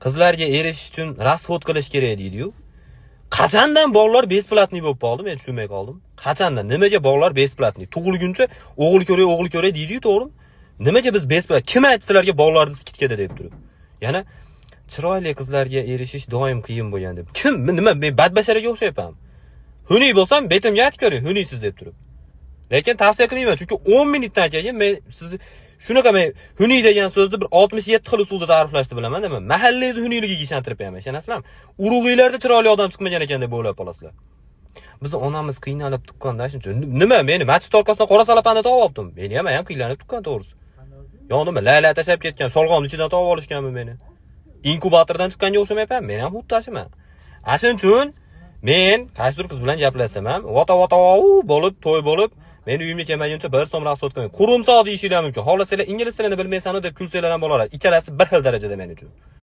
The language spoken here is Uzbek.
qizlarga erishish uchun rasxod qilish kerak deydi-yu. Qachondan bolalar besplatniy bo'lib qoldi, men tushunmay qoldim. Qachondan? Nimaga bolalar besplatniy? Tug'ilguncha o'g'il ko'ray deydi-yu, to'g'rimi? Nimaga biz besplat? Kim aytdi sizlarga bolalarni sitkada deb turib? Yana chiroyli qizlarga erishish doim qiyin bo'lgan deb. Kim? Nima? Men badbasharaga o'xshayapman. Huniy bo'lsam, betimga aytib ko'ring, huniysiz deb turib. Lekin tavsiya qilmayman, chunki 10 minutdan keyin men sizni shunaqa men huniy degan so'zni bir 67 xil usulda ta'riflashni bilaman, nima? Mahallangizni huniyligiga ishontirib qo'yaman, ishonasizlarmi? Urug'iylarda chiroyli odam chiqmagan ekan deb o'ylab qolasizlar. Biz onamiz qiynalib tuqqanda shuncha. Nima meni masjid orqasidan qora salapanda topib oldim. Meni ham qiynalib tuqqan to'g'risi. Yo nima, layla tashab ketgan, sholg'omning ichidan topib olishganmi meni? Inkubatordan chiqqanga o'xshamayapman, men ham xuddi tashiman. Shuning uchun men qaysidir qiz bilan gaplashsam ham, vata bo'lib, to'y bo'lib, men uyimga kelmaguncha 1 so'm rasxod qilmang. Qurumsoq deyishinglar mumkin. Xohlasanglar ingliz tilini bilmaysan deb kulsanglar ham bo'lar. Ikkalasi bir xil darajada men uchun.